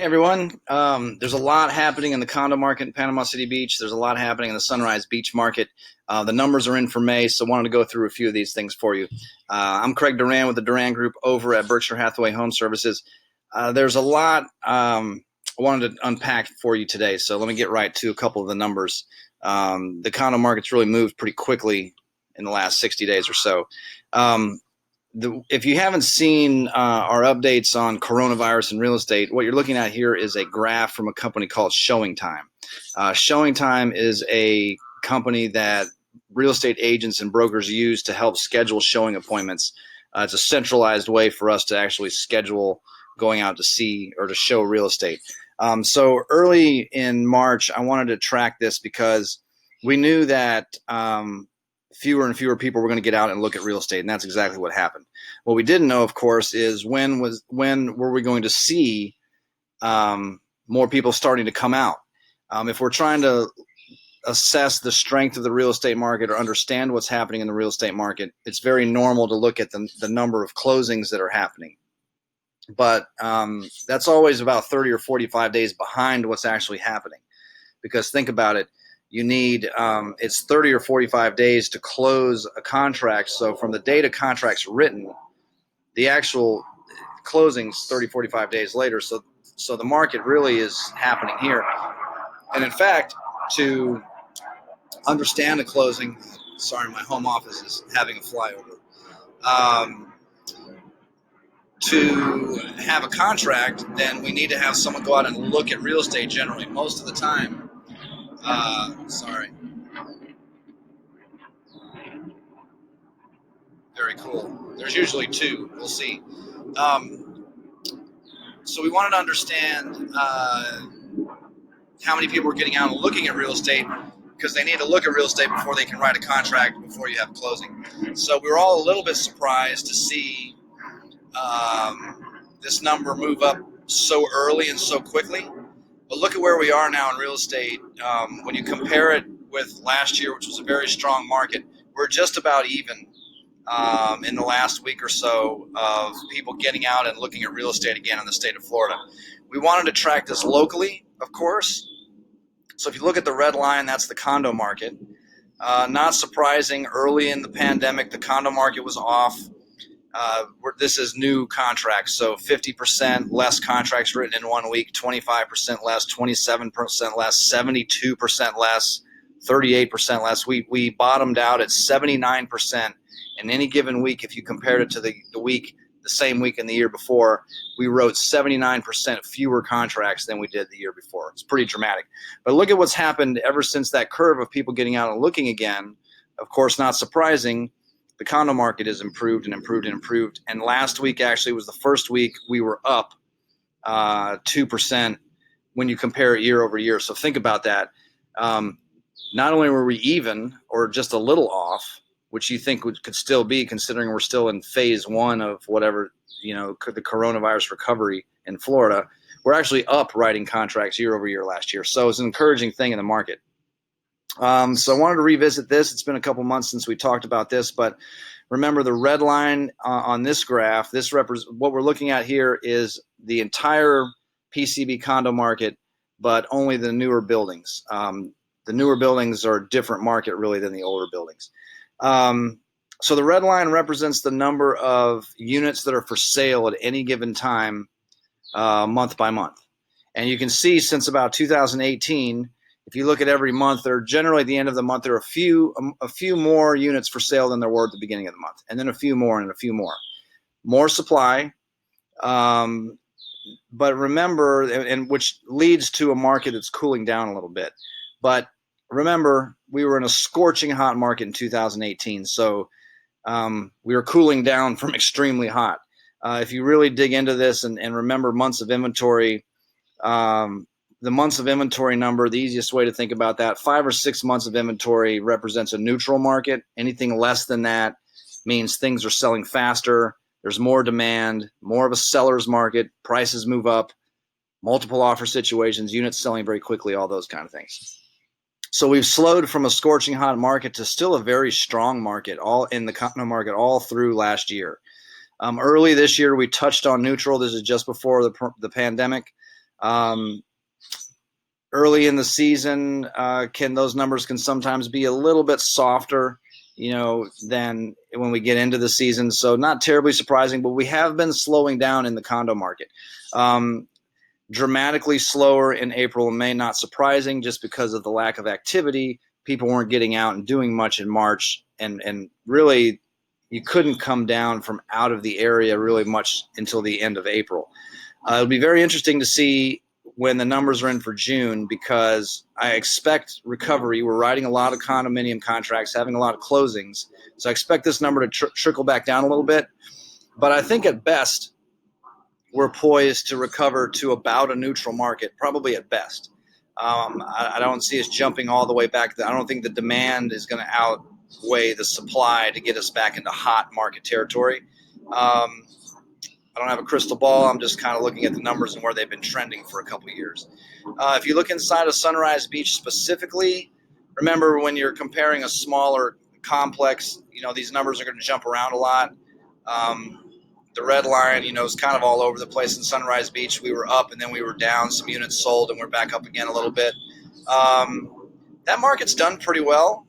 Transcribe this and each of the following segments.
Everyone, there's a lot happening in the condo market in Panama City Beach. There's a lot happening in the Sunrise Beach market. The numbers are in for May, so I wanted to go through a few of these things for you. I'm Craig Duran with the Duran Group over at Berkshire Hathaway Home Services. There's a lot I wanted to unpack for you today, so let me get right to a couple of the numbers. The condo market's really moved pretty quickly in the last 60 days or so. If you haven't seen our updates on coronavirus and real estate, what you're looking at here is a graph from a company called Showing Time. Showing Time is a company that real estate agents and brokers use to help schedule showing appointments. It's a centralized way for us to actually schedule going out to see or to show real estate. So early in March, I wanted to track this because we knew that fewer and fewer people were going to get out and look at real estate, and that's exactly what happened. What we didn't know, of course, is when were we going to see more people starting to come out. If we're trying to assess the strength of the real estate market or understand what's happening in the real estate market, it's very normal to look at the number of closings that are happening. But that's always about 30 or 45 days behind what's actually happening. Because think about it, you need, it's 30 or 45 days to close a contract. So from the date a contract's written, the actual closing's 30, 45 days later. So the market really is happening here. And in fact, to understand the closing, sorry, my home office is having a flyover. To have a contract, then we need to have someone go out and look at real estate generally. Most of the time, sorry. Very cool. There's usually two. We'll see. So we wanted to understand how many people are getting out and looking at real estate, because they need to look at real estate before they can write a contract before you have closing. So we were all a little bit surprised to see this number move up so early and so quickly. But look at where we are now in real estate. When you compare it with last year, which was a very strong market, we're just about even in the last week or so of people getting out and looking at real estate again in the state of Florida. We wanted to track this locally, of course. So if you look at the red line, that's the condo market. Not surprising, early in the pandemic, the condo market was off. This is new contracts, so 50% less contracts written in 1 week, 25% less, 27% less, 72% less, 38% less. We bottomed out at 79% in any given week. If you compared it to the same week in the year before, we wrote 79% fewer contracts than we did the year before. It's pretty dramatic. But look at what's happened ever since that curve of people getting out and looking again. Of course, not surprising, the condo market has improved and improved and improved. And last week actually was the first week we were up 2% when you compare it year over year. So think about that. Not only were we even or just a little off, which you think could still be, considering we're still in phase one of whatever, the coronavirus recovery in Florida, we're actually up writing contracts year over year last year. So it's an encouraging thing in the market. So I wanted to revisit this. It's been a couple months since we talked about this, but remember the red line on this graph, what we're looking at here is the entire PCB condo market, but only the newer buildings. The newer buildings are a different market really than the older buildings. So the red line represents the number of units that are for sale at any given time, month by month. And you can see since about 2018, if you look at every month, there are generally at the end of the month, there are a few more units for sale than there were at the beginning of the month, and then a few more and a few more. More supply, but remember, and which leads to a market that's cooling down a little bit. But remember, we were in a scorching hot market in 2018, so we were cooling down from extremely hot. If you really dig into this and remember months of inventory, the months of inventory number, the easiest way to think about that, 5 or 6 months of inventory represents a neutral market. Anything less than that means things are selling faster. There's more demand, more of a seller's market. Prices move up, multiple offer situations, units selling very quickly, all those kind of things. So we've slowed from a scorching hot market to still a very strong market, all in the condo market, all through last year. Early this year, we touched on neutral. This is just before the pandemic. Um, Early in the season, those numbers can sometimes be a little bit softer, than when we get into the season. So not terribly surprising, but we have been slowing down in the condo market. Dramatically slower in April and May, not surprising, just because of the lack of activity. People weren't getting out and doing much in March, and really you couldn't come down from out of the area really much until the end of April. It'll be very interesting to see when the numbers are in for June, because I expect recovery. We're writing a lot of condominium contracts, having a lot of closings. So I expect this number to trickle back down a little bit. But I think at best, we're poised to recover to about a neutral market, probably at best. I don't see us jumping all the way back. I don't think the demand is going to outweigh the supply to get us back into hot market territory. I don't have a crystal ball. I'm just kind of looking at the numbers and where they've been trending for a couple of years. If you look inside of Sunrise Beach specifically, remember when you're comparing a smaller complex, these numbers are going to jump around a lot. The red line, is kind of all over the place in Sunrise Beach. We were up and then we were down. Some units sold and we're back up again a little bit. That market's done pretty well.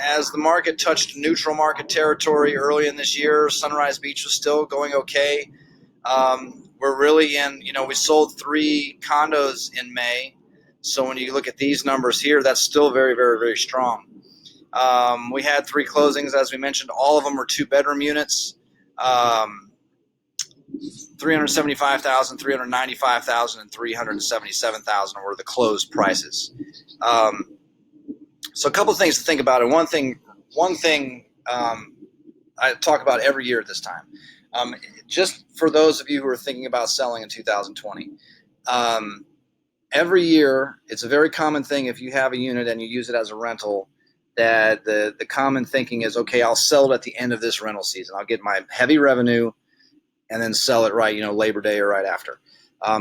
As the market touched neutral market territory early in this year, Sunrise Beach was still going okay. We're really we sold 3 condos in May. So when you look at these numbers here, that's still very, very, very strong. We had 3 closings, as we mentioned. All of them were 2-bedroom units. 375,000, 395,000, and 377,000 were the closed prices. So a couple of things to think about. And one thing I talk about every year at this time, just for those of you who are thinking about selling in 2020, every year, it's a very common thing if you have a unit and you use it as a rental, that the common thinking is, okay, I'll sell it at the end of this rental season. I'll get my heavy revenue and then sell it right, Labor Day or right after.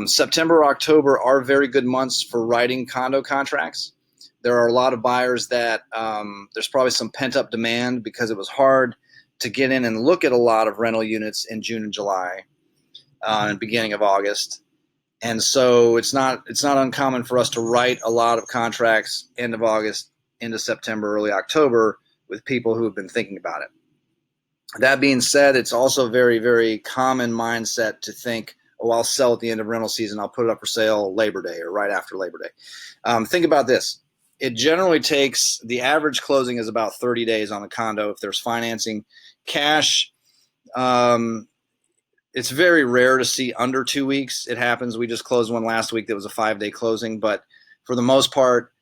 September, October are very good months for writing condo contracts. There are a lot of buyers that there's probably some pent-up demand because it was hard to get in and look at a lot of rental units in June and July and beginning of August. And so it's not uncommon for us to write a lot of contracts end of August into September, early October with people who have been thinking about it. That being said, it's also a very, very common mindset to think, oh, I'll sell at the end of rental season. I'll put it up for sale Labor Day or right after Labor Day. Think about this. It generally takes, the average closing is about 30 days on the condo if there's financing. Cash, it's very rare to see under 2 weeks. It happens. We just closed one last week that was a 5-day closing. But for the most part,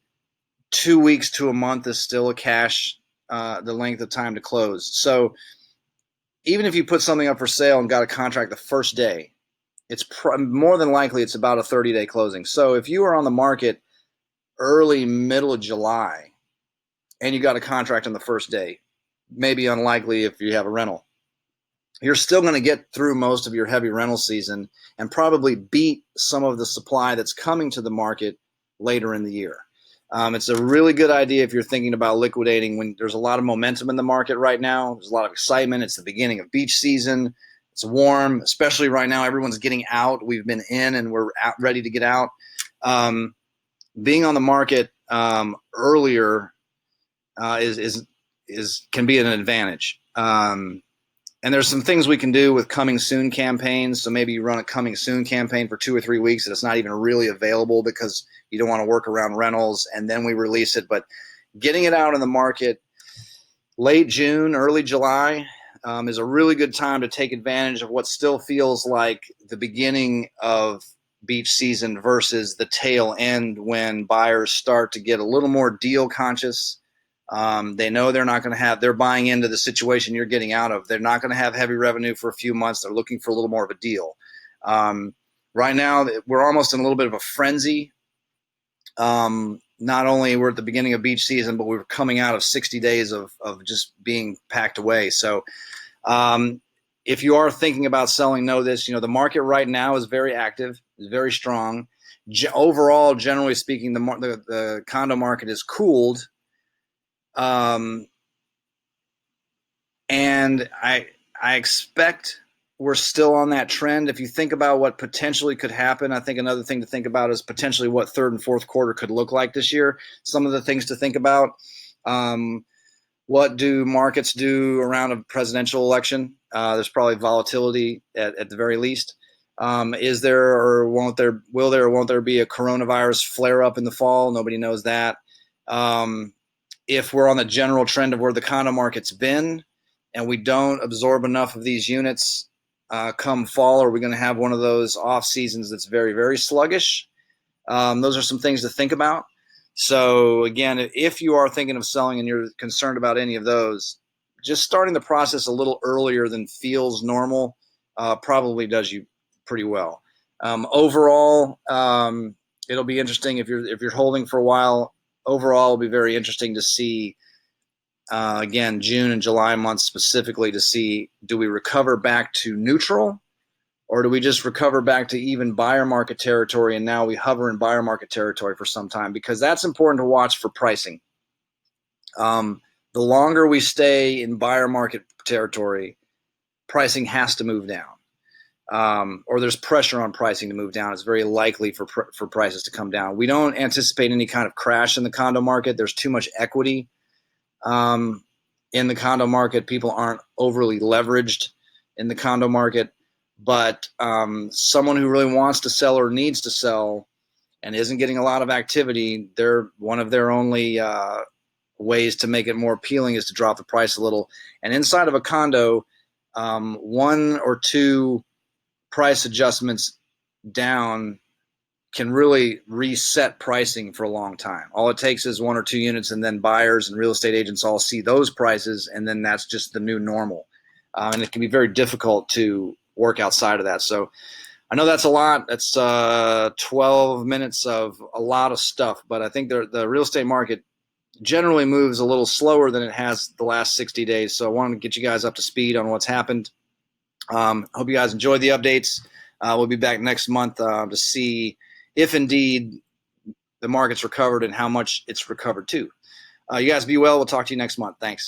2 weeks to a month is still a cash, the length of time to close. So even if you put something up for sale and got a contract the first day, it's more than likely it's about a 30-day closing. So if you are on the market middle of July and you got a contract on the first day, maybe unlikely if you have a rental, you're still going to get through most of your heavy rental season and probably beat some of the supply that's coming to the market later in the year. It's a really good idea if you're thinking about liquidating when there's a lot of momentum in the market right now. There's a lot of excitement. It's the beginning of beach season. It's warm, especially right now. Everyone's getting out. We've been in and we're ready to get out. Being on the market earlier can be an advantage. And there's some things we can do with coming soon campaigns. So maybe you run a coming soon campaign for 2 or 3 weeks and it's not even really available because you don't want to work around rentals, and then we release it. But getting it out in the market late June, early July is a really good time to take advantage of what still feels like the beginning of beach season versus the tail end when buyers start to get a little more deal conscious. They know they're not going to have, they're buying into the situation you're getting out of. They're not going to have heavy revenue for a few months. They're looking for a little more of a deal. Right now, we're almost in a little bit of a frenzy. Not only we're at the beginning of beach season, but we're coming out of 60 days of just being packed away. So if you are thinking about selling, know this, the market right now is very active, is very strong. Overall, generally speaking, the condo market is cooled. And I expect we're still on that trend. If you think about what potentially could happen, I think another thing to think about is potentially what third and fourth quarter could look like this year. Some of the things to think about. What do markets do around a presidential election? There's probably volatility at the very least. Is there or won't there, will there or won't there be a coronavirus flare up in the fall? Nobody knows that. If we're on the general trend of where the condo market's been and we don't absorb enough of these units come fall, are we going to have one of those off seasons that's very, very sluggish? Those are some things to think about. So again, if you are thinking of selling and you're concerned about any of those, just starting the process a little earlier than feels normal probably does you pretty well. Overall, it'll be interesting if you're holding for a while. Overall, it'll be very interesting to see again June and July months specifically to see, do we recover back to neutral, or do we just recover back to even buyer market territory and now we hover in buyer market territory for some time? Because that's important to watch for pricing. The longer we stay in buyer market territory, pricing has to move down. Or there's pressure on pricing to move down. It's very likely for prices to come down. We don't anticipate any kind of crash in the condo market. There's too much equity in the condo market. People aren't overly leveraged in the condo market. But someone who really wants to sell or needs to sell and isn't getting a lot of activity, they're one of their only ways to make it more appealing is to drop the price a little. And inside of a condo, one or two price adjustments down can really reset pricing for a long time. All it takes is one or two units, and then buyers and real estate agents all see those prices, and then that's just the new normal. And it can be very difficult to work outside of that. So I know that's a lot. That's 12 minutes of a lot of stuff, but I think the real estate market generally moves a little slower than it has the last 60 days. So I wanted to get you guys up to speed on what's happened. Hope you guys enjoyed the updates. We'll be back next month to see if indeed the market's recovered and how much it's recovered too. You guys be well. We'll talk to you next month. Thanks.